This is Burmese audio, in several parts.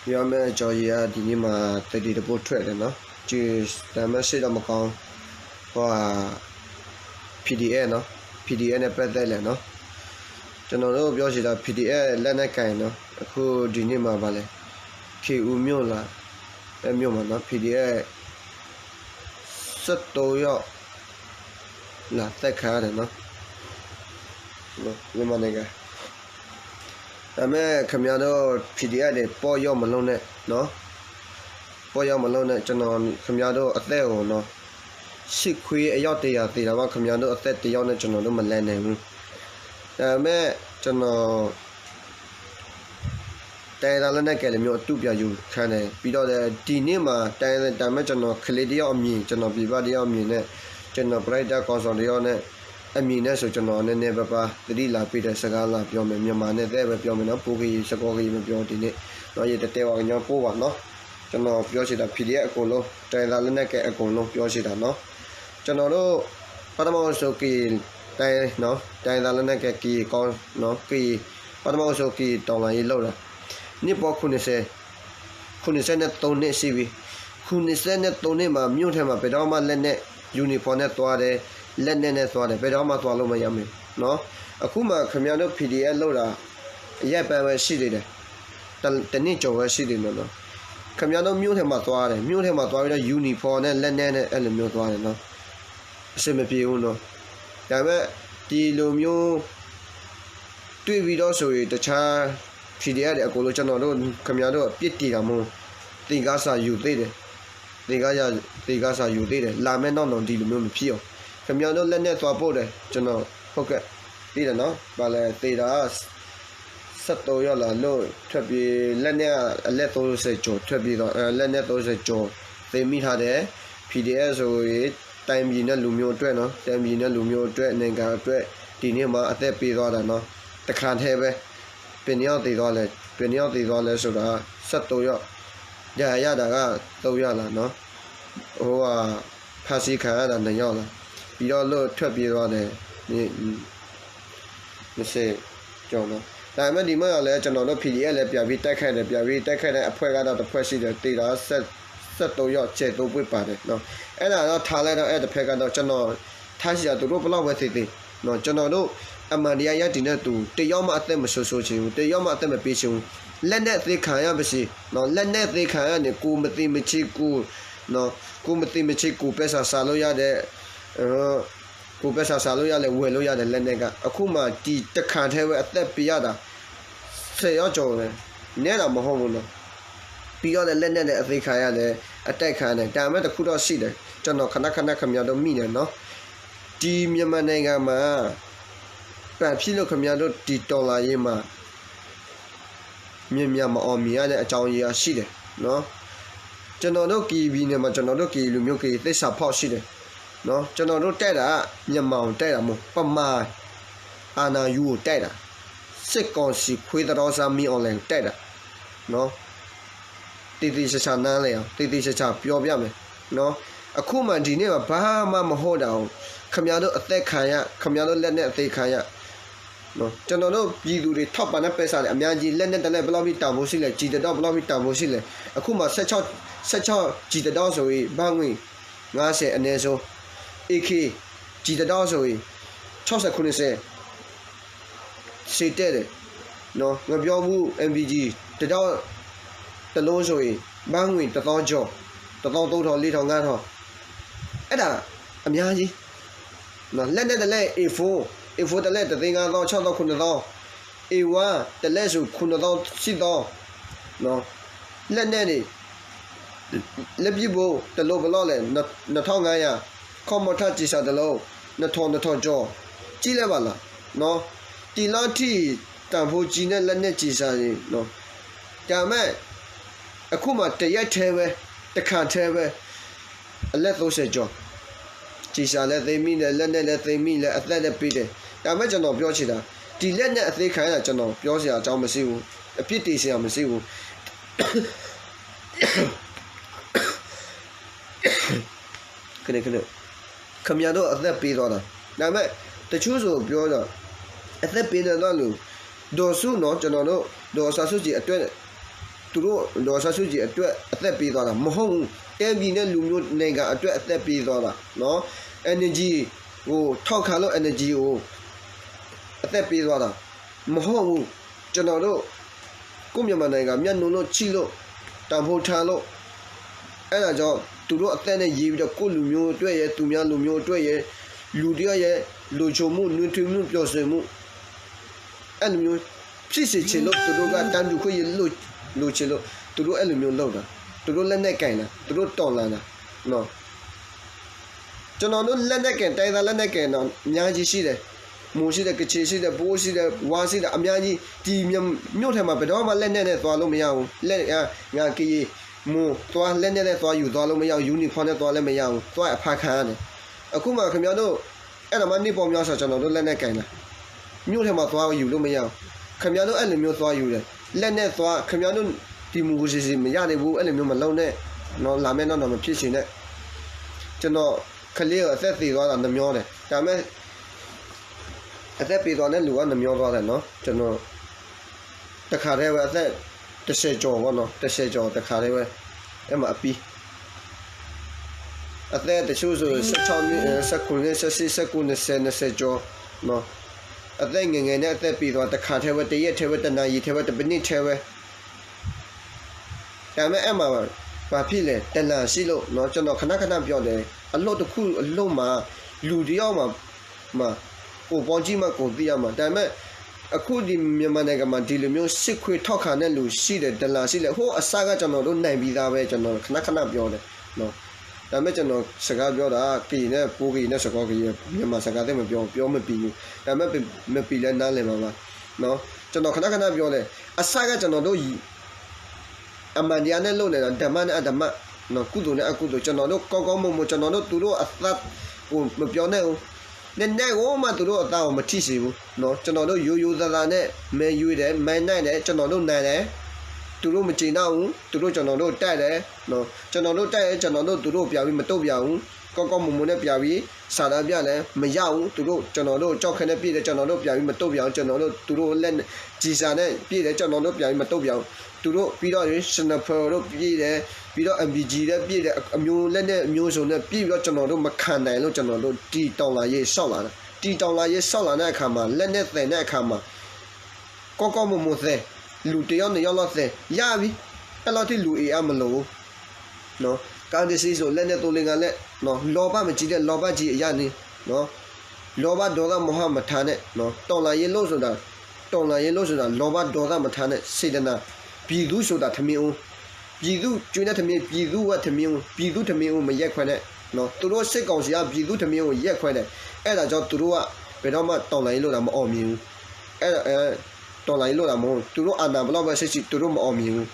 ပြောမယ်ကြော်ရည်ကဒီနေ့မှာတတိတပုတ်ထွက်တယ်နော်ကျဒါမှရှိတော့မကောင်းဟိုဟာ PDF နော် PDF နဲ့ပတ်သက်လဲနော်ကျွန်တော်တို့ပြောချင်တာ PDF လက်နဲ့ကင်နော်အခုဒီနေ့မှာဗာလဲ KU မြို့လာအဲမြို့မှာနော် PDF 73ရောက်လာတက်ခါရတယ်နော်မြန်မာနိုင်ငံဒါမဲ့ခင်ဗျားတို့ PDF တွေပေါ်ရောက်မလုံးနဲ့နော်ပေါ်ရောက်မလုံးနဲ့ကျွန်တော်ခင်ဗျားတို့အသက်ကိုနော်ရှိခွေးအရောက်100သေးတာမှခင်ဗျားတို့အသက်1ရောက်နဲ့ကျွန်တော်တို့မလန့်နိုင်ဘူးဒါမဲ့ကျွန်တော်တိုင်လာလည်းနဲ့ကလည်းမျိုးအတူပြယူခံတယ်ပြီးတော့ဒီနေ့မှာတိုင်ဒါမဲ့ကျွန်တော်ကလေးတယောက်အမြင်ကျွန်တော်ပြပတယောက်အမြင်နဲ့ကျွန်တော် brighter console တယောက်နဲ့အမြင်နဲ့ဆိုကျွန်တော်နည်းနည်းပါသတိလာပြီးတဲ့စကားလာပြောမယ်မြန်မာနဲ့တဲ့ပဲပြောမယ်နော်ပိုးကြီးစကောကြီးမပြောဒီနေ့တော့ရတဲ့ဝါညောပိုးပါနော်ကျွန်တော်ပြောချင်တာ PDF အကုန်လုံးတိုင်လာလည်းနဲ့ကအကုန်လုံးပြောချင်တာနော်ကျွန်တော်တို့ပထမဆုံးကီတိုင်နော်တိုင်လာလည်းနဲ့ကကီကောင်းနော်ကီပထမဆုံးကီတောင်းလာရေးလောက်တာနှစ်ပေါ်93နှစ်ရှိပြီ93နှစ်မှာမြို့ထဲမှာဘယ်တော့မှလက်နဲ့ယူနီဖောင်းနဲ့သွားတယ်လက်နဲ့သွားတယ်ဘယ်တော့မှသွားလို့မရမယ်နော်အခုမှခင်ဗျားတို့ PDF လောက်တာရက်ပန်းပဲရှိသေးတယ်တနည်းကြော်ပဲရှိသေးတယ်နော်ခင်ဗျားတို့မြို့ထဲမှာသွားတယ်မြို့ထဲမှာသွားပြီးတော့ယူနီဖောင်းနဲ့လက်နဲ့အဲ့လိုမျိုးသွားတယ်နော်အဆင်မပြေဘူးနော်ဒါပေမဲ့ဒီလိုမျိုးတွေ့ပြီးတော့ဆိုရင်တခြားPDF တွေအကုန်လုံးကျွန်တော်တို့ခင်ဗျားတို့ပြစ်တီတာမို့တင်ကားစာယူသေးတယ်တင်ကားစာယူသေးတယ်လာမဲ့နောက်ဒီလိုမျိုးမဖြစ်အောင်ခင်ဗျားတို့လက်နဲ့သွားပို့တယ်ကျွန်တော်ဟုတ်ကဲ့ပြီးတယ်နော်ဗာလဲတေတာ73ရောက်လာလို့ထွက်ပြေးလက်နဲ့အလက်30ကျော်ထွက်ပြေးတော့လက်နဲ့30ကျော်သိမိထားတယ် PDF ဆိုရင်တိုင်ပြည်နဲ့လူမျိုးအတွက်နော်တိုင်ပြည်နဲ့လူမျိုးအတွက်နိုင်ငံအတွက်ဒီနေ့မှာအသက်ပေးသွားတာနော်တခါတည်းပဲပင်ရောက်တည်သွားလဲဆိုတာ73ရောက်ရတာက3ရောက်လာနော်ဟိုဟာဖာစီခံရတာ2ရောက်လာပြီးတော့လို့ထွက်ပြေးသွားတယ်မရှိကြောင်းနော်ဒါပေမဲ့ဒီမှာလည်းကျွန်တော်တို့ PDF လည်းပြပြီးတိုက်ခိုက်တဲ့အဖွဲကတော့တစ်ဖွဲ့ရှိတယ်တေတာ73ရောက်ကျဲ3ပွေပါတယ်နော်အဲ့ဒါတော့ထားလိုက်တော့အဲ့တစ်ဖက်ကတော့ကျွန်တော်ထားရှိတာသူတို့ဘလောက်ပဲသိသိနော်ကျွန်တော်တို့အမှန်တရားရဒီနဲ့သူတယောက်မှအသက်မဆိုးချင်ဘူးတယောက်မှအသက်မပေးချင်ဘူးလက်နဲ့သေခံရပါစေနော်လက်နဲ့သေခံရနေကိုမသိမချစ်ကိုနော်ကိုမသိမချစ်ကိုပဲစားလို့ရတဲ့ကိုပဲစားလို့ရလဲဝယ်လို့ရတယ်လက်နဲ့ကအခုမှဒီတခါတည်းပဲအသက်ပေးရတာ10ရောက်ကျော်တယ်နဲတာမဟုတ်ဘူးနော်ပြီးတော့လက်နဲ့လည်းအသေးခံရတယ်အတက်ခံတယ်ဒါမှတခုတော့ရှိတယ်ကျွန်တော်ခဏခင်ဗျားတို့မိနေနော်ဒီမြန်မာနိုင်ငံမှာပြန်ဖြစ်လို့ခင်ဗျားတို့ဒီဒေါ်လာရေးမှာမြင်မအောင်မြင်ရတဲ့အကြောင်းအရာရှိတယ်နော်ကျွန်တော်တို့ KV နဲ့မှာကျွန်တော်တို့ KV လူမျိုး KV သိစာဖောက်ရှိတယ်နော်ကျွန်တော်တို့တက်တာမြန်မာအောင်တက်တာမဟုတ်ပမာအာနာယူကိုတက်တာစစ်ကောင်စီခွေးတော်စားမီအွန်လိုင်းတက်တာနော်တီချာနားလဲအောင်တီချာပြောပြမယ်နော်အခုမှဒီနေ့မှာဘာမှမဟုတ်တာခင်ဗျားတို့အသက်ခံရခင်ဗျားတို့လက်နဲ့အသေးခံရနော်ကျွန်တော်တို့ပြည်သူတွေထောက်ပံ့တဲ့ပဲစားတယ်အများကြီးလက်နဲ့တလက်ဘယ်လောက်ပြီးတောင်ဖို့ရှိလဲကြည်တော့ဘယ်လောက်ပြီးတောင်ဖို့ရှိလဲအခုမှ16ကြည်တော့ဆိုရင်ဘန်းငွေ50အနည်းဆုံး AK ကြည်တော့ဆိုရင်60 90စေတဲ့တယ်နော်ငါပြောဘူး MPG တော့တလုံးဆိုရင်ဘန်းငွေ1000ကျော်1300 4000 5000အဲ့ဒါအများကြီးနော်လက်နဲ့တလက် A4 တလက်35000 6000 9000 A1 တလက်ဆို9000 8000နော်လက်နဲ့နေလက်ပြဖို့တလို့ဘလို့လဲ2500ခေါမထကြည်စားတလို့2000ကျော်ကြည့်လိုက်ပါလားနော်ဒီလောက်ထိတန်ဖိုးကြီးနဲ့လက်နဲ့ကြည်စားရင်နော်ဒါမဲ့အခုမှတရက်သေးပဲတခါသေးပဲအလက်30ကျော်ကြည်စားလဲသိမိလဲလက်နဲ့လဲသိမိလဲအသက်လည်းပြီးတယ်ဒါမဲ့ကျွန်တော်ပြောချင်တာဒီလက်နဲ့အသေးခံရတာကျွန်တော်ပြောစရာအကြောင်းမရှိဘူးအပြစ်တည်စရာမရှိဘူးခဏခင်ဗျားတို့အသက်ပေးသွားတာဒါမဲ့တချို့ဆိုပြောတော့အသက်ပေးတယ်တော့လို့ဒေါ်စုနော်ကျွန်တော်တို့ဒေါ်ဆာစုကြည်အတွက် သူတို့ဒေါ်ဆဆူကြီးအတွက်အသက်ပေးသွားတာမဟုတ်ဘူးတဲပြည်နဲ့လူမျိုးနိုင်ငံအတွက်အသက်ပေးသွားတာနော် energy ဟိုထောက်ခံလို့ energy ကိုအသက်ပေးသွားတာမဟုတ်ဘူးကျွန်တော်တို့ကိုမြန်မာနိုင်ငံမျက်နှာလို့ချိလို့တံဖို့ထားလို့အဲ့ဒါကြောင့်သူတို့အသက်နဲ့ရေးပြီးတော့ကိုလူမျိုးအတွက်ရဲ့သူများလူမျိုးအတွက်ရဲ့လူတယောက်ရဲ့လူချုံမှုနှွေးထွေးမှုပျော်ရွှင်မှုအဲ့လိုမျိုးဖြစ်စေချင်လို့သူတို့ကတန်တူခွေလို့ချင်လို့သူတို့အဲ့လိုမျိုးလုပ်တာသူတို့လက်နဲ့ကင်တာသူတို့တော်လာတာနော်ကျွန်တော်တို့လက်နဲ့ကင်တိုင်းသားလက်နဲ့ကင်တော့အများကြီးရှိတယ်မိုးရှိတယ်ကချေရှိတယ်ဘိုးရှိတယ်ဝါရှိတယ်အများကြီးဒီမြို့ထဲမှာဘယ်တော့မှလက်နဲ့သွားလို့မရဘူးလက်ငါကီမိုးသွားလက်နဲ့သွားယူသွားလို့မရဘူးယူနီဖောင်းနဲ့သွားလည်းမရဘူးသွားအဖခံရတယ်အခုမှခင်ဗျားတို့အဲ့ဒါမှနေပေါ်များဆိုကျွန်တော်တို့လက်နဲ့ကင်တာမြို့ထဲမှာသွားယူလို့မရဘူးခင်ဗျားတို့အဲ့လိုမျိုးသွားယူတယ်လက်နဲ့သွားခင်ဗျားတို့ဒီမူစီမရနိုင်ဘူးအဲ့လိုမျိုးမလုံးနဲ့နော်လာမယ့်တော့မဖြစ်ရှင်နဲ့ကျွန်တော်ခလေးကိုအသက်သေးသွားတာနှမျောတယ်ဒါပေမဲ့အသက်ပေးသွားတဲ့လူကနှမျောသွားတယ်နော်ကျွန်တော်တခါတည်းပဲအသက်10ကျော်ပေါ့နော်10ကျော်တခါတည်းပဲအဲ့မှာအပီးအသက်တချို့ဆို16နှစ်19နှစ်20ကျော်နော်အသက်ငယ်ငယ်နဲ့အသက်ပေးသွားတခါတည်းပဲတရက်တည်းပဲတနာရီတည်းပဲတပနစ်တည်းပဲဒါပေမဲ့အဲ့မှာဘာဖြစ်လဲတဏှာရှိလို့เนาะကျွန်တော်ခဏပြောတယ်အလို့တစ်ခုအလို့မှာလူတယောက်မှာကိုပေါင်းကြည့်မှကိုသိရမှာဒါပေမဲ့အခုဒီမြန်မာနိုင်ငံမှာဒီလိုမျိုးစစ်ခွေထောက်ခံတဲ့လူရှိတယ်တဏှာရှိတယ်ဟိုအစကကျွန်တော်တို့နိုင်ပြီးသားပဲကျွန်တော်ခဏပြောတယ်เนาะဒါပေမဲ့ကျွန်တော်စကားပြောတာကီနဲ့ပိုးကီနဲ့စကောကီမြန်မာစကားတဲ့မပြောမပြီးဘူးဒါပေမဲ့မပြီးလဲနားလည်မှာပါเนาะကျွန်တော်ခဏပြောတယ်အစကကျွန်တော်တို့အမှန်တရားနဲ့လုပ်နေတာဓမ္မနဲ့အဓမ္မနော်ကုသိုလ်နဲ့အကုသိုလ်ကျွန်တော်တို့ကောင်းမကျွန်တော်တို့သူတို့အသက်ဟိုမပြောနဲ့ဘူးနဲ့ကိုမှသူတို့အသားကိုမထိစေဘူးနော်ကျွန်တော်တို့ရိုးသားနဲ့မဲရွေးတယ်မဲနိုင်တယ်ကျွန်တော်တို့နိုင်တယ်သူတို့မကြင်တော့ဘူးသူတို့ကျွန်တော်တို့တိုက်တယ်နော်ကျွန်တော်တို့တိုက်ရဲကျွန်တော်တို့သူတို့ပြပြီးမတုတ်ပြဘူးကောင်းမနဲ့ပြပြီးစာသားပြလည်းမရဘူးသူတို့ကျွန်တော်တို့ကြောက်ခနဲ့ပြည့်တယ်ကျွန်တော်တို့ပြပြီးမတုတ်ပြအောင်ကျွန်တော်တို့သူတို့လက်ကြီးစာနဲ့ပြည့်တယ်ကျွန်တော်တို့ပြပြီးမတုတ်ပြအောင်သူတို့ပြီးတော့ရှင်နဖယ်တို့ပြည့်တယ်ပြီးတော့ MBG နဲ့ပြည့်တယ်အမျိုးလက်နဲ့အမျိုးစုံနဲ့ပြည့်ပြီးတော့ကျွန်တော်တို့မခံနိုင်လို့ကျွန်တော်တို့တီတောင်လာရေးဆောက်လာတာတီတောင်လာရေးဆောက်လာတဲ့အခါမှာလက်နဲ့သင်တဲ့အခါမှာကောင်းမသဲလူတယောက်2ယောက်လောက်သဲရပြီအဲ့လောက်ထိလူအေးအမလို့နော်ကာဒီစီဆိုလက်နဲ့တိုလင်ကလက်နော်လောဘမကြည့်တဲ့လောဘကြီးအရာနေနော်လောဘဒေါသမဟာမထားနဲ့နော်တော်လာရေးလို့ဆိုတာလောဘဒေါသမထားနဲ့စေတနာပြည်သူဆိုတာထမင်းဦးပြည်သူကျွေးတဲ့ထမင်းပြည်သူကထမင်းဦးပြည်သူထမင်းဦးမရက်ခွဲနဲ့နော်သူတို့စစ်ကောင်စီကပြည်သူထမင်းဦးရက်ခွဲတယ်အဲ့ဒါကြောင့်သူတို့ကဘယ်တော့မှတော်လာရေးလို့တာမအောင်မြင်ဘူးအဲ့တော်လာရေးလို့တာမဟုတ်သူတို့အာဏာဘလောက်ပဲစစ်သူတို့မအောင်မြင်ဘူး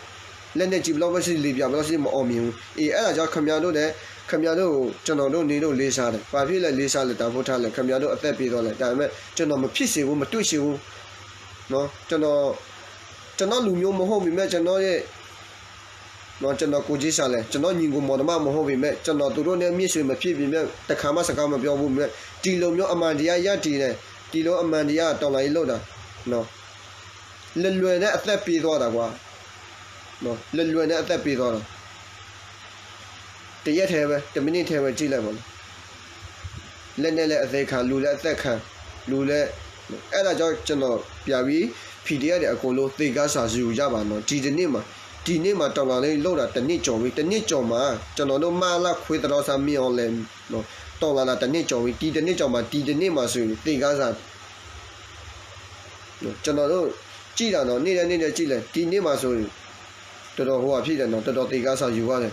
လက်နဲ့ကြည့်ဘလောက်ပဲစစ်လေးပြဘလောက်စစ်မအောင်မြင်ဘူးအေးအဲ့ဒါကြောင့်ခမရတို့လည်းခမရတို့ကျွန်တော်တို့နေလို့လေးစားတယ်ဘာဖြစ်လဲလေးစားလဲတာဖို့ထားလဲခမရတို့အသက်ပေးတော့လဲဒါပေမဲ့ကျွန်တော်မဖြစ်စေဘူးမတွေ့စေဘူးနော်ကျွန်တော်လူမျိုးမဟုတ်ပြီမဲ့ကျွန်တော်ရဲ့နော်ကျွန်တော်ကိုကြီးစားလဲကျွန်တော်ညီကိုမော်ဒမမဟုတ်ပြီမဲ့ကျွန်တော်သူတို့နဲ့မြင့်ဆွေမဖြစ်ပြီမဲ့တခါမှစကားမပြောဘူးမဲ့ဒီလိုမျိုးအမှန်တရားရတည်တယ်ဒီလိုအမှန်တရားတော်လာရေးလို့တာနော်လွယ်နဲ့အသက်ပေးသွားတာကွာနော်လွယ်နဲ့အသက်ပေးသွားတာတရက်ထဲပဲတမိနစ်ထဲပဲကြည့်လိုက်ပါလားလက်နဲ့လည်းအသက်ခံလူလည်းအသက်ခံလူလည်းအဲ့ဒါကြောင့်ကျွန်တော်ပြပြီး PDF တွေအကုန်လုံးသေကားစာစီကိုရပါတော့ဒီနေ့မှာတော်လာလေးလောက်တာတနစ်ကြော်ပြီးတနစ်ကြော်မှာကျွန်တော်တို့မလာခွေးတော်စာမြင်အောင်လဲနော်တော်လာတာတနစ်ကြော်ပြီးဒီတနစ်ကြော်မှာဒီနေ့မှာဆိုရင်သေကားစာနော်ကျွန်တော်တို့ကြည့်တာတော့နေ့တိုင်းကြည့်လိုက်ဒီနေ့မှာဆိုရင်တော်ဟိုဟာဖြစ်တယ်နော်တော်သေကားစာယူရတယ်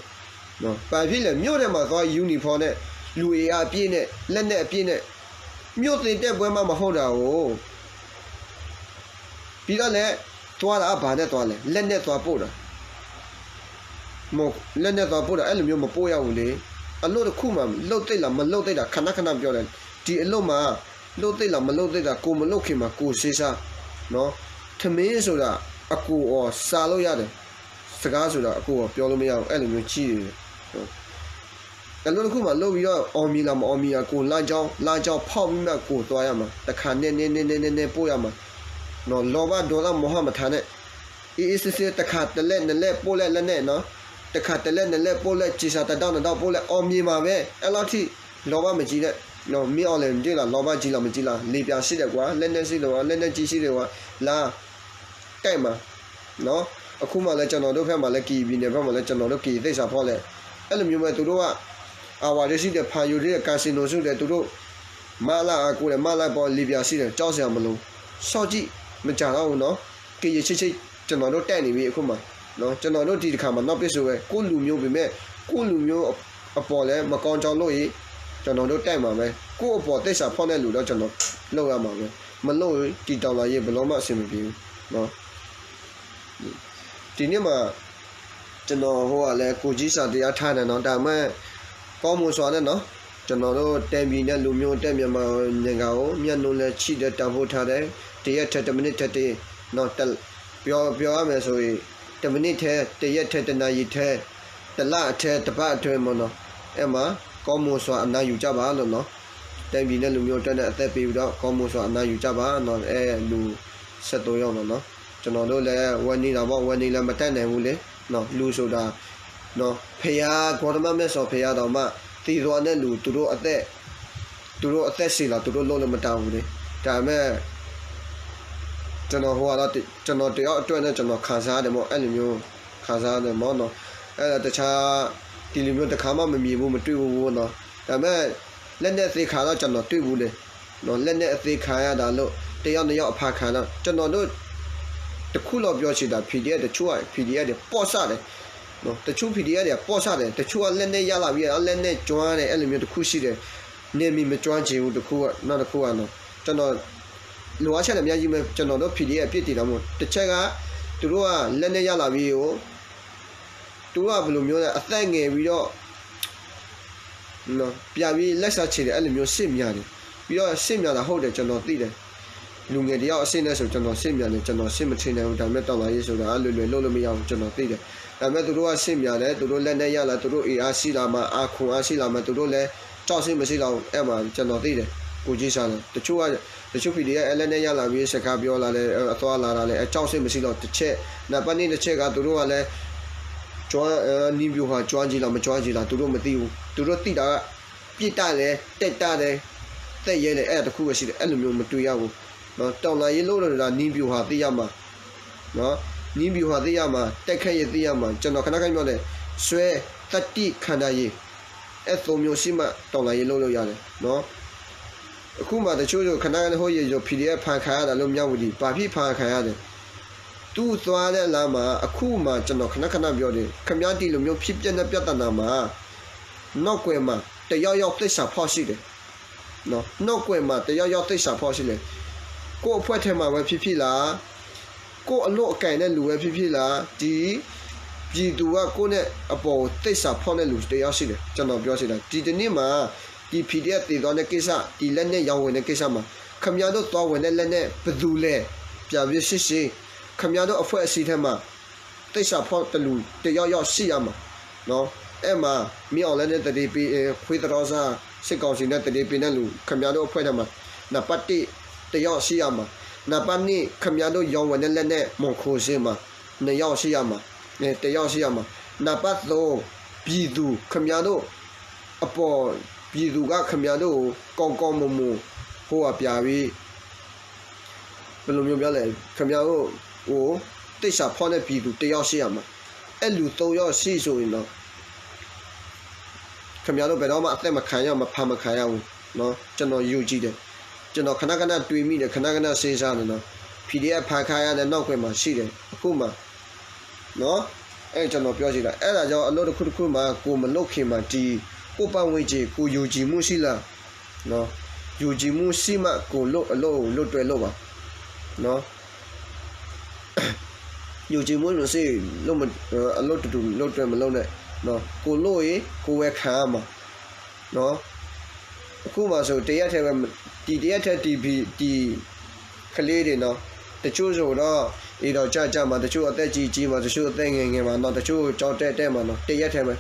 နော်ဘာဖြစ်လဲမြို့ထဲမှာသွားယူနီဖောင်းနဲ့လူအေအပြည့်နဲ့လက်နဲ့အပြည့်နဲ့မြို့သိတဲ့ပွဲမှာမဟုတ်တာကိုပြီးတော့လည်းသွားတာဘာနဲ့သွားလဲလက်နဲ့သွားပို့တာမဟုတ်လက်နဲ့သွားပို့တာအဲ့လိုမျိုးမပို့ရဘူးလေအလို့တစ်ခုမှလှုပ်သိလားမလှုပ်သိတာခဏပြောတယ်ဒီအလို့မှာလှုပ်သိလားမလှုပ်သိတာကိုမလှုပ်ခင်မှာကိုစေးစားနော်ထမင်းဆိုတာအကူအော်စားလို့ရတယ်စကားဆိုတာအကူအော်ပြောလို့မရဘူးအဲ့လိုမျိုးကြီးတယ်အဲ့လိုတစ်ခုမှလှုပ်ပြီးတော့အော်မီလားမအော်မီလားကိုလာကြောင်းဖောက်ပြီးမှကိုသွားရမှာတခါနဲ့ပို့ရမှာနော်လောဘဒေါသမောဟမထားနဲ့ EECC တခါတလက်နဲ့လက်ပို့လက်လက်နဲ့နော်တခါတလက်နဲ့လက်ပို့လက်ကြည်စာတောင်းတော့ပို့လက်အောင်မြင်ပါပဲအဲ့လောက်ထိလောဘမကြီးတဲ့နော်မင်းအောင်လည်းမကြည့်လားလောဘကြီးလားမကြည့်လားလေပြရှိတယ်ကွာလက်နဲ့ရှိတယ်ကွာလက်နဲ့ကြီးရှိတယ်ကွာလာတိုက်မှာနော်အခုမှလည်းကျွန်တော်တို့ဖက်မှာလည်းကီဘီနယ်ဘက်မှာလည်းကျွန်တော်တို့ကီသိစာဖောက်လဲအဲ့လိုမျိုးပဲသူတို့ကအာဝါရရှိတဲ့ဖာယူတဲ့ကာစီနိုစုတဲ့သူတို့မလာအကူတဲ့မလာပေါ်လီဗျာရှိတယ်ကြောက်စရာမလိုစော့ကြည့်မကြတော့ဘူးနော်ကီရချစ်ချစ်ကျွန်တော်တို့တက်နေပြီအခုမှနော်ကျွန်တော်တို့ဒီတစ်ခါမှာနောက်ပစ်ဆိုပဲကိုလူမျိုးပဲမဲ့ကိုလူမျိုးအပေါ်လဲမကောင်းကြောင်လို့ကျွန်တော်တို့တိုက်မှာပဲကို့အပေါ်သိစာဖောက်တဲ့လူတော့ကျွန်တော်လောက်ရမှာပဲမလို့တီတောင်လာရေးဘလုံးမအဆင်မပြေဘူးနော်ဒီနေ့မှာကျွန်တော်ဟိုကလည်းကိုကြီးစာတရားထားတယ်နော်ဒါမှကောင်းမှုစွာနဲ့နော်ကျွန်တော်တို့တန်ပြည်နဲ့လူမျိုးတက်မြန်မာနိုင်ငံကိုမျက်နှာနဲ့ချိတဲ့တန်ဖိုးထားတယ်တရက်ထက်10မိနစ်ထက်နော်ပြောရမယ်ဆိုရင်10မိနစ်ထက်တရက်ထက်တနာရီထက်တလအထက်တပတ်အတွင်းမနော်အဲ့မှာကောင်းမှုစွာအနာယူကြပါလို့နော်တန်ပြည်နဲ့လူမျိုးတက်တဲ့အသက်ပေးပြီးတော့ကောင်းမှုစွာအနာယူကြပါနော်လူ73ရောက်နော်ကျွန်တော်တို့လည်းဝန်နေတာပေါ့ဝန်နေလည်းမတက်နိုင်ဘူးလေနော်လူဆိုတာနော်ဖယားဂေါတမမြတ်စွာဘုရားတော်မှတည်သွားတဲ့လူသူတို့အသက်စီလာသူတို့လုံးလည်းမတောင်းဘူးလေဒါပေမဲ့ကျွန်တော်ဟိုကတော့ကျွန်တော်တယောက်အတွက်နဲ့ကျွန်တော်ခံစားရတယ်ပေါ့အဲ့လိုမျိုးခံစားရတယ်ပေါ့နော်အဲ့ဒါတခြားဒီလိုမျိုးတစ်ခါမှမမြင်ဘူးမတွေ့ဘူးနော်ဒါပေမဲ့လက်နဲ့သေခါတော့ကျွန်တော်တွေ့ဘူးလေနော်လက်နဲ့အသေးခါရတာလို့တယောက်တစ်ယောက်အဖခံတော့ကျွန်တော်တို့တခုတော့ပြောချင်တာ PDF တချို့က PDF တွေပေါ့ဆတယ်နော်တချို့ PDF တွေပေါ့ဆတယ်တချို့ကလက်နဲ့ရလာပြီးလက်နဲ့ကျွမ်းတယ်အဲ့လိုမျိုးတခုရှိတယ်နေမီမကျွမ်းချင်ဘူးတခုကနောက်တစ်ခုကနော်ကျွန်တော်လိုအပ်ချက်လည်းအများကြီးပဲကျွန်တော်တို့ PDF ပြည့်တည်တော့မို့တစ်ချက်ကသူတို့ကလက်နဲ့ရလာပြီးကိုသူကဘယ်လိုမျိုးလဲအသက်ငယ်ပြီးတော့နော်ပြပြီးလက်စားချေတယ်အဲ့လိုမျိုးစစ်မြတယ်ပြီးတော့စစ်မြတာဟုတ်တယ်ကျွန်တော်သိတယ်လူငယ်တယောက်အဆင့်နဲ့ဆိုကျွန်တော်စစ်မြန်တယ်ကျွန်တော်စစ်မထင်နိုင်ဘူးဒါပေမဲ့တော်လာရေးဆိုတာလွယ်လွယ်လို့မရဘူးကျွန်တော်သိတယ်ဒါပေမဲ့သူတို့ကစစ်မြန်တယ်သူတို့လက်နဲ့ရလာသူတို့ AR ရှိလာမှအာခွန်အားရှိလာမှသူတို့လည်းကြောက်စစ်မရှိတော့အဲ့မှာကျွန်တော်သိတယ်ကိုကြီးစားတယ်တချို့ PDF အဲ့လက်နဲ့ရလာပြီးစကားပြောလာတယ်အသွားလာတာလည်းအကြောက်စစ်မရှိတော့တစ်ချက်နံပါတ်2တစ်ချက်ကသူတို့ကလည်းကျွမ်းနီးပြူဟာကျွမ်းကြည့်လားမကျွမ်းကြည့်လားသူတို့မသိဘူးသူတို့သိတာကပြစ်တက်တယ်တက်တက်တယ်တက်ရဲတယ်အဲ့တခုပဲရှိတယ်အဲ့လိုမျိုးမတွေ့ရဘူးနော်တောင်လာရေးလို့ဆိုတာနီးပြူဟာသိရမှာနော်နီးပြူဟာသိရမှာတက်ခက်ရသိရမှာကျွန်တော်ခဏခဏပြောတယ်ဆွဲတတိခန္ဓာရေးအဲ့သုံးမျိုးရှိမှတောင်လာရေးလို့ရတယ်နော်အခုမှတချို့ခဏခဏဟိုရေ PDF ဖန်ခံရတာလို့မြောက်ဘူးဒီဘာဖြစ်ဖန်ခံရတယ်သူ့သွားတဲ့လမ်းမှာအခုမှကျွန်တော်ခဏခဏပြောတယ်ခမည်းတီလိုမျိုးဖြစ်ပြတဲ့ပြဿနာမှာနောက်ွယ်မှာတယောက်ယောက်သိစာဖောက်ရှိတယ်နော်နောက်ွယ်မှာတယောက်ယောက်သိစာဖောက်ရှိတယ်ကို့အဖွဲ့ထဲမှာပဲဖြစ်လားကို့အလို့အကင်တဲ့လူပဲဖြစ်လားဒီပြည်သူကကို့နဲ့အပေါ်သိစာဖောက်တဲ့လူတယောက်ရှိတယ်ကျွန်တော်ပြောချင်တာဒီတနေ့မှာဒီ PDF တည်သွားတဲ့ကိစ္စဒီလက်နဲ့ရောင်းဝင်တဲ့ကိစ္စမှာခမည်းတော်သွားဝင်တဲ့လက်နဲ့ဘယ်သူလဲပြပြရှိခမည်းတော်အဖွဲ့အစည်းထဲမှာသိစာဖောက်တဲ့လူတယောက်ယောက်ရှိရမှာနော်အဲ့မှာမြောက်လည်းတဲ့တတိပီခွေးတော်စားစစ်ကောင်စီနဲ့တတိပီနဲ့လူခမည်းတော်အဖွဲ့ထဲမှာနံပါတ်1တယောက်ရှိရမှာနံပါတ်2ခမည်းတော်ရောင်းဝင်တဲ့လက်နဲ့မွန်ခိုးစင်းမှာ2ယောက်ရှိရမှာတယောက်ရှိရမှာနံပါတ်3ပြည်သူခမည်းတော်အပေါ်ပြည်သူကခမည်းတော်ကိုကောင်းမွန်ဟိုအပြာပြီးဘယ်လိုမျိုးပြောလဲခမည်းတော်ဟိုတိတ်စာဖောင်းတဲ့ပြည်သူတယောက်ရှိရမှာအဲ့လူ3ယောက်ရှိဆိုရင်တော့ခမည်းတော်ဘယ်တော့မှအသက်မခံရမဖာမခံရဘူးเนาะကျွန်တော်ယူကြည့်တယ်ကျွန်တော်ခဏခဏတွေးမိတယ်ခဏခဏစဉ်းစားတယ်နော် PDF ဖန်ခါရတဲ့နောက်ခွဲမှာရှိတယ်အခုမှနော်အဲ့ကျွန်တော်ပြောချင်တာအဲ့ဒါကြောင့်အလုပ်တစ်ခုမှကိုမလုပ်ခင်မှာဒီကိုပတ်ဝန်းကျင်ကိုယူကြည်မှုရှိလားနော်ယူကြည်မှုရှိမှကိုလုပ်အလုပ်တွဲလုပ်ပါနော်ယူကြည်မှုလို့စိလုပ်မအလုပ်တူလုပ်တွဲမလုပ်နဲ့နော်ကိုလို့ရေကိုဝယ်ခံရမှာနော်အခုမှဆိုတရက်ထဲပဲဒီတရက်ထဲဒီကလေးတွေနော်တချို့ဆိုတော့အေးတော့ကြမှာတချို့အသက်ကြီးမှာတချို့အသက်ငယ်မှာနော်တချို့ကြောက်တဲ့မှာနော်တရက်ထဲပဲ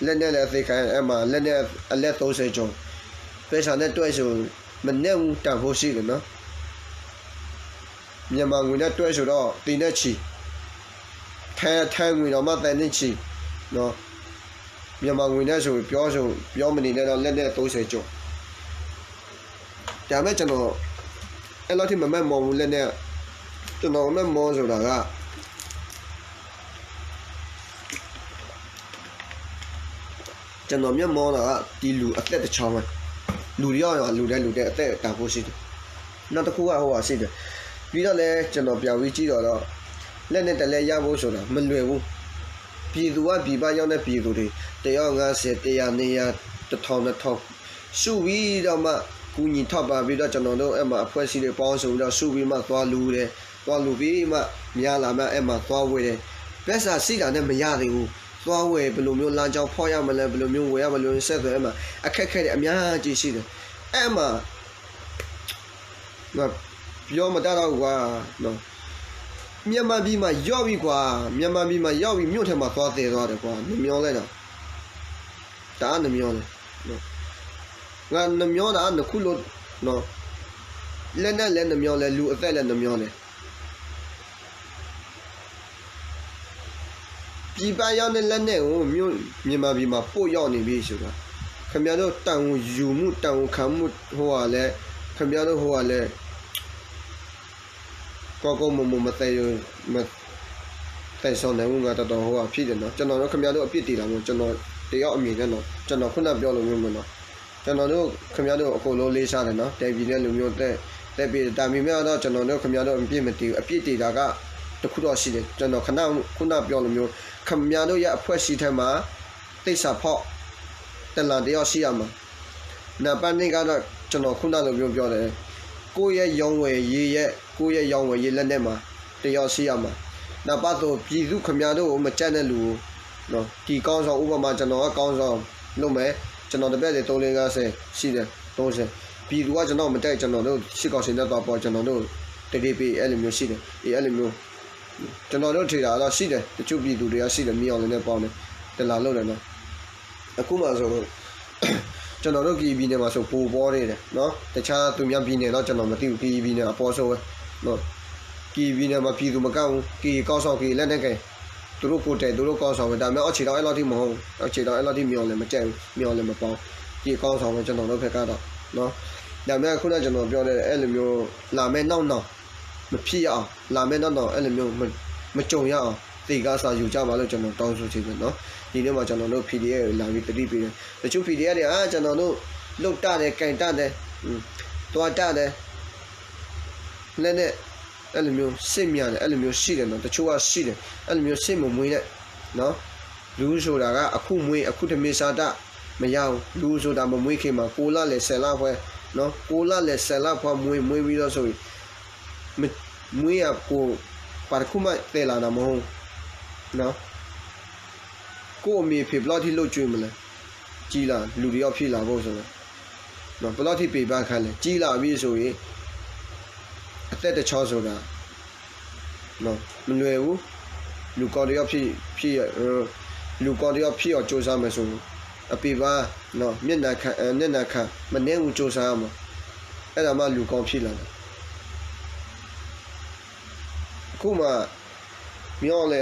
လက်နဲ့လည်းသိခိုင်းအဲ့မှာလက်နဲ့အလက်30ကျော်ပဲစားနဲ့တွဲဆိုမနဲ့ဘူးတန်ဖို့ရှိတယ်နော် မြန်မာငွေနဲ့တွဲဆိုတော့တင်တဲ့ချီထိုင်ငွေတော့မှတန်တဲ့ချီနော်မြန်မာငွေနဲ့ဆိုပြောမနေနဲ့တော့လက်နဲ့30ကျော်ဒါမဲ့ကျွန်တော်အဲ့လောက်ထိမမက်မော်ဘူးလက်နဲ့ကျွန်တော်မက်မော်ဆိုတာကကျွန်တော်မျက်မောတာကဒီလူအသက်တစ်ချောင်းပဲလူတွေရောလူတဲ့အသက်တာဖို့ရှိတယ်နောက်တစ်ခုကဟိုဟာရှိတယ်ပြီးတော့လည်းကျွန်တော်ပြောင်းပြီးကြည့်တော့လက်နဲ့တလဲရဖို့ဆိုတာမလွယ်ဘူးပြည်သူကပြည်ပရောက်တဲ့ပြည်သူတွေ150 100 200 1000စုပြီးတော့မှကူညီထောက်ပါပြီးတော့ကျွန်တော်တို့အဲ့မှာအဖွဲ့အစည်းတွေပေါင်းစုပြီးတော့စုပြီးမှသွားလူပြီးမှများလာမှအဲ့မှာသွားဝေတယ်ဘက်စာစီတာနဲ့မရသေးဘူးသွားဝယ်ဘယ်လိုမျိုးလမ်းကြောင်းဖောက်ရမလဲဘယ်လိုမျိုးဝယ်ရမလဲဆက်သွယ်အဲ့မှာအခက်ခဲတွေအများကြီးရှိတယ်အဲ့မှာပြောမတတ်တော့ကွာနော်မြန်မာပြည်မှာရောက်ပြီကွာမြန်မာပြည်မှာရောက်ပြီမြို့ထဲမှာသွားတည်သွားတယ်ကွာနှမျောလိုက်တာဒါနှမျောတယ်နော်ငါနှမျောတာနှစ်ခုလို့နော်လက်နဲ့လည်းနှမျောလဲလူအသက်လည်းနှမျောလဲပြည်ပရောက်တဲ့လက်နဲ့ကိုမြို့မြန်မာပြည်မှာပို့ရောက်နေပြီဆိုတာခင်ဗျားတို့တန်ကိုယူမှုတန်ကိုခံမှုဟိုကလည်းခင်ဗျားတို့ဟိုကလည်းကောမမတဲ့ရမတဲ့ဆောင်တယ်ငါတော်ဟိုကဖြစ်တယ်နော်ကျွန်တော်တို့ခင်ဗျားတို့အပြစ်တည်တာမို့ကျွန်တော်တယောက်အမြင်နဲ့နော်ကျွန်တော်ခုနပြောလို့မျိုးမနော်ကျွန်တော်တို့ခင်ဗျားတို့အကုန်လုံးလေးစားတယ်နော်တိုင်ပြည်တဲ့လူမျိုးတဲ့ပြည်တာမီများတော့ကျွန်တော်တို့ခင်ဗျားတို့အပြစ်မတည်ဘူးအပြစ်တည်တာကတခုတော့ရှိတယ်ကျွန်တော်ခုနပြောလို့မျိုးခင်ဗျားတို့ရဲ့အဖွဲ့အစည်းထဲမှာတိတ်စာဖောက်တန်လာတယောက်ရှိရမှာနံပါတ်2ကတော့ကျွန်တော်ခုနလိုပြောတယ်ကိုယ့်ရဲ့ရောင်းဝယ်ရေးလက်နဲ့မှာတယောက်ရှိရမှာနောက်ပါတော့ပြည်သူခင်ဗျားတို့ကိုမကြက်တဲ့လူကိုနော်ဒီကောင်းဆောင်ဥပမာကျွန်တော်ကကောင်းဆောင်လုပ်မယ်ကျွန်တော်တပည့်တွေ350ရှိတယ်30ပြည်သူကကျွန်တော်မတက်ကျွန်တော်တို့ရှစ်ကောက်ရှင်တဲ့တော့ပေါ်ကျွန်တော်တို့တတိပေးအဲ့လိုမျိုးရှိတယ်အဲ့လိုမျိုးကျွန်တော်တို့ထေတာတော့ရှိတယ်တချို့ပြည်သူတွေကရှိတယ်မြေအောင်လည်းနဲ့ပေါင်းတယ်တလာလုပ်တယ်နော်အခုမှဆိုကျွန်တော်တို့ကီဘီနယ်မှာဆိုပိုပေါ်နေတယ်နော်တခြားသူများဘီနယ်တော့ကျွန်တော်မသိဘူးကီဘီနယ်အပေါ်ဆိုပဲနော်ကီဘီနယ်မှာပြည်သူမကောက်ဘူးကီကောက်ဆောင်ကီလက်နဲ့ကဲသူတို့ကိုတယ်သူတို့ကောက်ဆောင်ပဲဒါပေမဲ့အခြေတော့အဲ့လောက်ထိမဟုတ်အခြေတော့အဲ့လောက်ထိမြောင်လည်းမကြိုက်ဘူးမြောင်လည်းမပေါင်းကီကောက်ဆောင်ပဲကျွန်တော်တို့ဖက်ကတော့နော်ဒါပေမဲ့ခုနကကျွန်တော်ပြောတဲ့အဲ့လိုမျိုးလာမဲ့နောက်မဖြစ်အောင်လာမဲ့နောက်အဲ့လိုမျိုးမကြုံရအောင်တေကားစာယူကြပါလို့ကျွန်တော်တောင်းဆိုချင်တယ်နော်ဒီနေ့မှာကျွန်တော်တို့ PDF ကိုလာပြီးတတိပေးတယ်တချို့ PDF တွေကျွန်တော်တို့လုတ်တတယ်ကင်တတယ်သွားတတယ်လည်းနဲ့အဲ့လိုမျိုးစစ်မြန်တယ်အဲ့လိုမျိုးရှိတယ်နော်တချို့ကရှိတယ်အဲ့လိုမျိုးစစ်မမွေးနဲ့နော်လူဆိုတာကအခုမွေးအခုတမေစာတမရဘူးလူဆိုတာမမွေးခင်မှာ6လလေ10လဖွဲနော်6လလေ10လဖွဲမွေးပြီးတော့ဆိုရင်မွေးရကိုပါခုမှတဲလာတာမဟုတ်နော်ကိုအမေဖေဘလောက်ထိလှုပ်ကြွေးမလဲကြီးလာလူတယောက်ဖြစ်လာဖို့ဆိုတော့နော်ဘလောက်ထိပေပန်းခန်းလဲကြီးလာပြီဆိုရင်အသက်တစ်ချောင်းဆိုတာနော်မလွယ်ဘူးလူကော်တယောက်ဖြစ်လူကော်တယောက်ဖြစ်အောင်စူးစမ်းမယ်ဆိုအပေပါနော်မျက်နှာခံမနှဲဘူးစူးစမ်းရမှာအဲ့ဒါမှလူကောင်းဖြစ်လာတယ်အခုမှမြောက်လဲ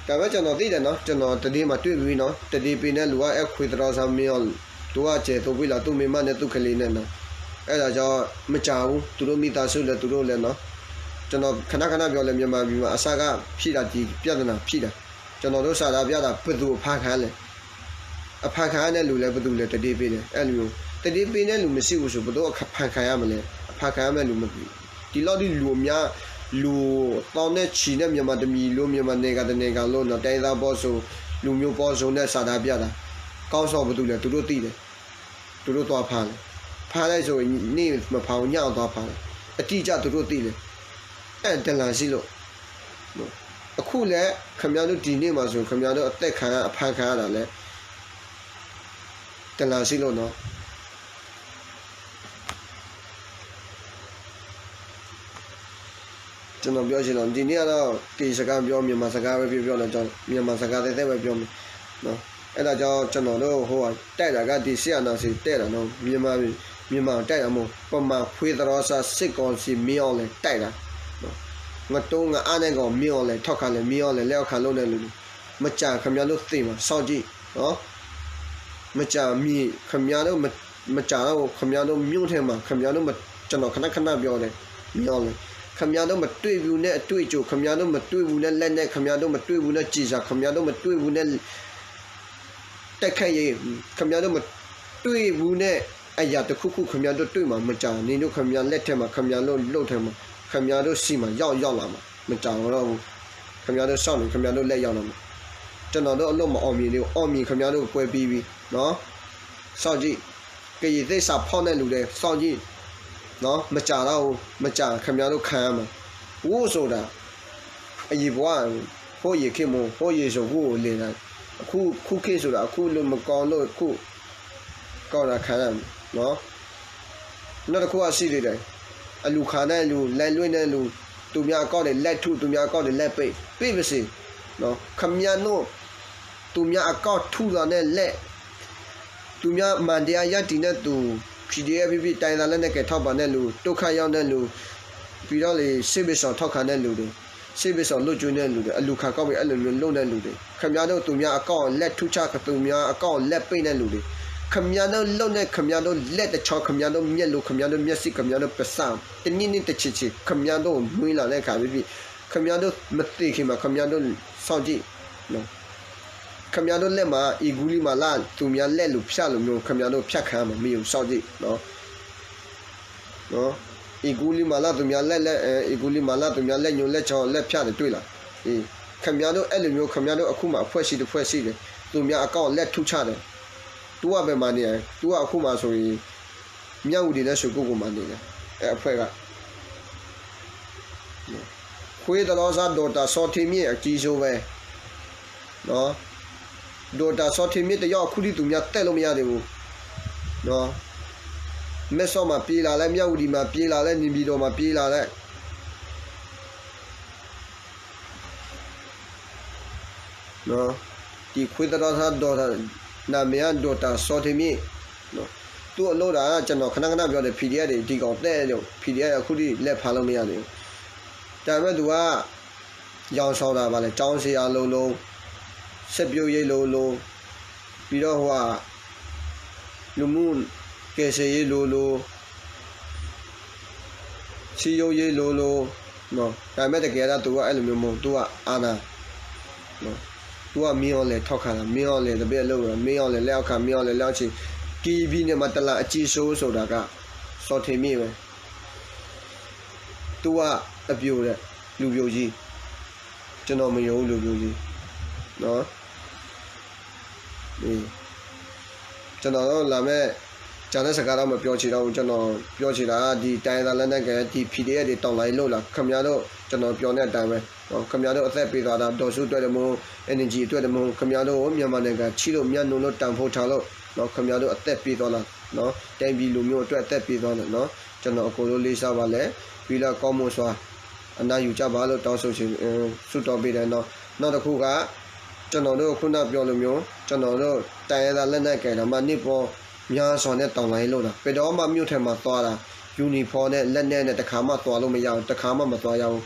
ဒါပဲကျွန်တော်သိတယ်နော်ကျွန်တော်တတိမှာတွေ့ပြီးနော်တတိပင်နဲ့လူကအဲ့ခွေတော်ဆောင်မြောက်သူကကျဲသူပြီလားသူမိမနဲ့သူကလေးနဲ့နော်အဲ့ဒါကြောင့်မကြဘူးသူတို့မိသားစုလည်းသူတို့လည်းနော်ကျွန်တော်ခဏပြောလဲမြန်မာပြည်မှာအစကဖြည့်တာဒီပြဿနာဖြည့်တာကျွန်တော်တို့စာသားပြတာဘယ်သူအဖခံလဲအဖခံတဲ့လူလည်းဘယ်သူလဲတတိပင်နဲ့အဲ့လိုတတိပင်နဲ့လူမရှိဘူးဆိုဘယ်တော့အဖခံရမလဲအဖခံရမယ်လူမပြီးဒီလောက်ဒီလူအများလူတောင်းတဲ့ချီနဲ့မြန်မာတမီလို့မြန်မာနေကတနေကလို့တော့တိုင်းသားပေါ်ဆိုလူမျိုးပေါ်ဆိုနဲ့စာသားပြတာကောင်းဆောင်ဘာလို့လဲသူတို့သိတယ်သူတို့သွားဖားတယ်ဖားလိုက်ဆိုရင်နေမဖောင်ညောင်းသွားဖားတယ်အတိအကျသူတို့သိတယ်အဲ့တလန်ရှိလို့အခုလည်းခင်ဗျားတို့ဒီနေ့မှာဆိုခင်ဗျားတို့အသက်ခံအဖန်ခံရတာလဲတလန်ရှိလို့နော်ကျွန်တော်ပြောချင်တော့ဒီနေ့ကတော့ဒီစကားပြောမြန်မာစကားပဲပြောလဲကျွန်တော်မြန်မာစကားတဲ့ပဲပြောမယ်နော်အဲ့ဒါကြောင့်ကျွန်တော်တို့ဟိုတိုက်တာကဒီဆီယနာစီတဲ့တာနော်မြန်မာတိုက်တာမို့ပမာဖွေးတော်စာစစ်ကောင်စီမင်းအောင်လဲတိုက်တာနော် ငါတုံးငါအားနဲ့ကောင်မြော်လဲထောက်ခါလဲမြော်လဲလက်ခါလုံးနဲ့လူမကြခမရတို့သိမှာစောင့်ကြည့်နော်မကြမြေခမရတို့မကြတော့ခမရတို့မြို့ထဲမှာခမရတို့ကျွန်တော်ခဏပြောတယ်မြော်လဲခမရတို့မတွေ့ဘူးနဲ့အတွေ့အကြုံခမရတို့မတွေ့ဘူးနဲ့လက်နဲ့ခမရတို့မတွေ့ဘူးနဲ့ကြည်စားခမရတို့မတွေ့ဘူးနဲ့တက်ခက်ရေးခမရတို့မတွေ့ဘူးနဲ့အရာတစ်ခုခမရတို့တွေ့မှာမကြနေတို့ခမရလက်ထဲမှာခမရတို့လှုပ်ထဲမှာခမရတို့စီမှာရောက်လာမှာမကြတော့ဘူးခမရတို့စောင့်နေခမရတို့လက်ရောက်လာမှာကျွန်တော်တို့အလို့မအောင်မြင်သေးဘူးအောင်မြင်ခမရတို့ပွဲပြီးပြီနော်စောင့်ကြည့်ကြည်သိစာဖောက်တဲ့လူတွေစောင့်ကြည့်နော်မကြတော့မကြခမရတို့ခံရမှာဝိုးဆိုတာအကြီးဘွားဟိုရေခေမဟိုရေဆိုကိုလေတာအခုခေဆိုတာအခုလို့မကောင်းလို့အခုကောင်းတာခံရနော်နောက်တစ်ခုကရှိသေးတယ်အလူခါတဲ့လူလက်လွင့်တဲ့လူသူများကောက်တယ်လက်ထုသူများကောက်တယ်လက်ပိတ်ပါစေနော်ခမရတို့သူများအကောက်ထုတာနဲ့လက်သူများမန်တရားရတည်တဲ့သူ PDF ဖြစ်တိုင်တာလက်နဲ့ကထောက်ပါတဲ့လူဒုက္ခရောက်တဲ့လူပြီးတော့လေစိတ်ပဆောင်ထောက်ခံတဲ့လူတွေစိတ်ပဆောင်လွတ်ကျွန်းတဲ့လူတွေအလူခါကောက်ပြီးအဲ့လိုမျိုးလုံတဲ့လူတွေခမရတို့သူများအကောက်လက်ထုချသူများအကောက်လက်ပိတ်တဲ့လူတွေခမရတို့လုံတဲ့ခမရတို့လက်တချောခမရတို့မျက်လုံးခမရတို့မျက်စိခမရတို့ပစံတနည်းနည်းတစ်ချစ်ခမရတို့မွေးလာတဲ့ခါပြီးခမရတို့မသိခင်မှာခမရတို့စောင့်ကြည့်နော်ခမရတို့လက်မှာအီဂူလီမှာလာသူများလက်လူဖြတ်လို့မျိုးခမရတို့ဖြတ်ခံမှာမင်းစောင့်ကြည့်နော်အီဂူလီမှာလာသူများလက်အီဂူလီမှာလာသူများလက်ညိုလက်ချောလက်ဖြတ်တယ်တွေ့လားအေးခမရတို့အဲ့လိုမျိုးခမရတို့အခုမှအဖွဲရှိတစ်ဖွဲရှိတယ်သူများအကောင့်လက်ထုချတယ်သူကပဲမနေရသူကအခုမှဆိုရင်မြောက်ဦးတွေနဲ့ရှုပ်ကိုမှနေတယ်အဲ့အဖွဲကခွေးတော်စားဒေါ်တာစောထီမြင့်အကြီးဆိုပဲနော်ဒေါ်တာစောထီမြင့်တယောက်အခုထိသူများတက်လို့မရသေးဘူးနော်မက်ဆော့မှာပြေးလာလဲမြောက်ဦးဒီမှာပြေးလာလဲနေပြည်တော်မှာပြေးလာလဲနော်ဒီခွေးတော်စားဒေါ်တာနာမည်ကဒေါ်တာစောထီမြင့်နော်သူ့အလို့တာကျွန်တော်ခဏပြောတယ် PDF တွေဒီကောင်တဲ့လို့ PDF အခုထိလက်ဖားလို့မရသေးဘူးဒါပေမဲ့သူကရောင်ဆောင်တာပါလေចောင်းစရာလုံးဆက်ပြုတ်ရေးလုံးပြီးတော့ဟိုကလူမှုကယ်ဆယ်ရေးလုံးစီယိုရေးလုံးနော်ဒါပေမဲ့တကယ်တော့သူကအဲ့လိုမျိုးမဟုတ်သူကအာနာနော်သူကမင်းအောင်လေထောက်ခါတာမင်းအောင်လေတပည့်လောက်မင်းအောင်လေလက်အောက်ခါမင်းအောင်လေလက်ချင်းကီဘီနဲ့မတလာအကြည့်ဆိုးဆိုတာကစော်ထင်မိပဲသူကအပြိုတဲ့လူပြိုကြီးကျွန်တော်မယုံလူပြိုကြီးနော်ကျွန်တော်တော့လာမဲ့ဂျာနဲ့စကားတော့မပြောချင်တော့ကျွန်တော်ပြောချင်တာဒီတိုင်းသားလက်နဲ့ကဒီ PDF တွေတောင်းလိုက်လို့လားခင်ဗျားတို့ကျွန်တော်ပြောတဲ့အတိုင်းပဲခင်ဗျားတို့အသက်ပေးသွားတာဒေါ်စုအတွက်တမို့ energy အတွက်တမို့ခင်ဗျားတို့မြန်မာနိုင်ငံချီလို့မြတ်နုံလို့တန်ဖို့ထားလို့နော်ခင်ဗျားတို့အသက်ပေးသွားလားနော်တိုင်ပြည်လူမျိုးအတွက်အသက်ပေးသွားတယ်နော်ကျွန်တော်အကိုလိုလေးစားပါလဲပြီးတော့ကောင်းမွန်စွာအနာယူကြပါလို့တောင်းဆိုချင်ဆုတောင်းပေးတယ်နော်နောက်တစ်ခုကကျွန်တော်တို့ခုနပြောလိုမျိုးကျွန်တော်တို့တိုင်ရတာလက်နဲ့ကဲတာမှနှစ်ပေါ်များစွာနဲ့တောင်းလိုက်လို့လားဘယ်တော့မှမြို့ထဲမှာသွားတာယူနီဖောင်းနဲ့လက်နဲ့တခါမှသွားလို့မရအောင်တခါမှမသွားရအောင်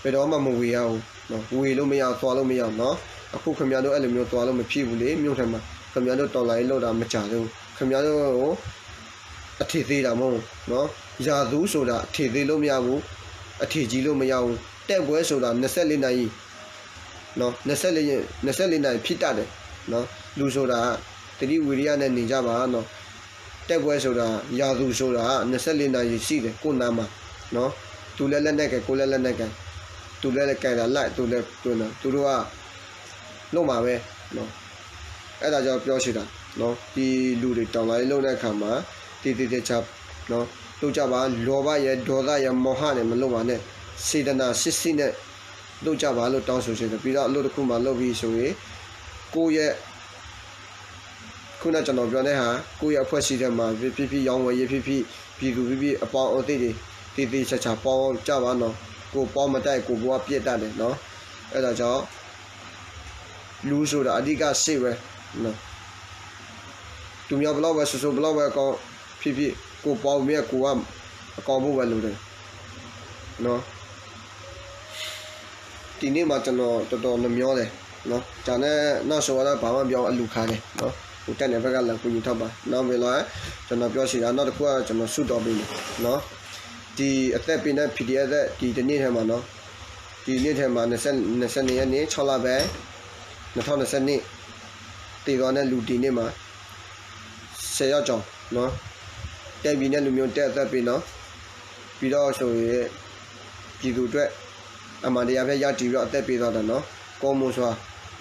ဘယ်တော့မှမဝေရအောင်နော်ဝေလို့မရသွားလို့မရနော်အခုခင်ဗျားတို့အဲ့လိုမျိုးသွားလို့မဖြစ်ဘူးလေမြို့ထဲမှာခင်ဗျားတို့တောင်းလိုက်လို့တာမကြဘူးခင်ဗျားတို့ကိုအထည်သေးတာမဟုတ်နော်ရာသူဆိုတာအထည်သေးလို့မရဘူးအထည်ကြီးလို့မရဘူးတက်ပွဲဆိုတာ24နာရီနော်24နာရီဖြစ်တတ်တယ်နော်လူဆိုတာတတိဝီရိယနဲ့နေကြပါနော်တက်ပွဲဆိုတာရာသူဆိုတာ24နာရီရှိတယ်ကိုနာမှာနော်သူလည်းလက်နဲ့ကကိုလည်းလက်နဲ့ကသူလည်းကဲတာလိုက်သူလည်းတွန်းတာသူတို့ကလုံးမှာပဲနော်အဲ့ဒါကြောင့်ပြောရှိတာနော်ဒီလူတွေတောင်းလာလုံးတဲ့အခါမှာတည်ချနော်တို့ကြပါလောဘရဲ့ဒေါသရဲ့မောဟနဲ့မလုံးပါနဲ့စေတနာစစ်စစ်နဲ့တို့ကြပါလို့တောင်းဆိုချင်တယ်ပြီးတော့အလုပ်တစ်ခုမှလုပ်ပြီးဆိုရင်ကိုယ့်ရဲ့ခုနကျွန်တော်ပြောတဲ့ဟာကိုယ့်ရဲ့အဖွဲ့အစည်းထဲမှာဖြစ်ရောင်းဝယ်ရေးဖြစ်ပြည်သူဖြစ်အပေါင်းအသစ်တွေတည်ချပေါင်းကြပါနော်ကိုပေါင်းမတိုက်ကိုဘွားပြစ်တတ်တယ်နော်အဲ့ဒါကြောင့်လူဆိုတာအဓိကစိတ်ပဲနော်သူများဘလောက်ပဲဆိုဘလောက်ပဲအကောင်ဖြစ်ကိုပေါင်းမြဲကိုကအကောင်ဖို့ပဲလုပ်တယ်နော် ဒီနေ့မှာကျွန်တော်တော်တော်နှမျောတယ်နော်ဂျာနဲ့နောက်ဆိုတော့ဘာမှပြောအလူခါတယ်နော်ဟိုတက်နေဘက်ကလည်းကိုယူထောက်ပါနောက်ပြီးတော့ကျွန်တော်ပြောစီတာနောက်တစ်ခုကကျွန်တော်ဆုတော်ပေးတယ်နော်ဒီအသက်ပေးတဲ့ PDF တဲ့ဒီနေ့ထဲမှာနော်ဒီနေ့ထဲမှာ20ရက်နေ့6လပဲ2020နှစ်တည်သွားတဲ့လူဒီနေ့မှာ10ရောက်ကြောင်းနော်တက်ပြီးတဲ့လူမျိုးတက်အသက်ပေးနော်ပြီးတော့ဆိုရင်ပြည်သူအတွက်အမှန်တရားပဲရတည်ပြီးတော့အသက်ပေးသွားတာနော်ကောမွန်စွာ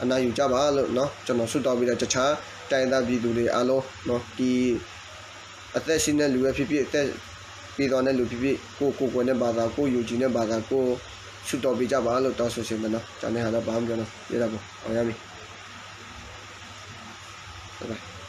အနာယူကြပါလို့နော်ကျွန်တော်ဆုတောင်းပြီးတော့တခြားတိုင်းသားပြည်သူတွေအားလုံးနော်ဒီအသက်ရှင်တဲ့လူပဲဖြစ်ဖြစ်အသက်ပေးသွားတဲ့လူဖြစ်ဖြစ်ကိုယ်နဲ့ဘာသာကိုယူကြည်တဲ့ဘာသာကိုဆုတောင်းပေးကြပါလို့တောင်းဆိုရှင်မနော်ကျွန်တော်ဟာတော့ဘာမှမပြောတော့ရတာပေါ့အောင်ရပြီ拜拜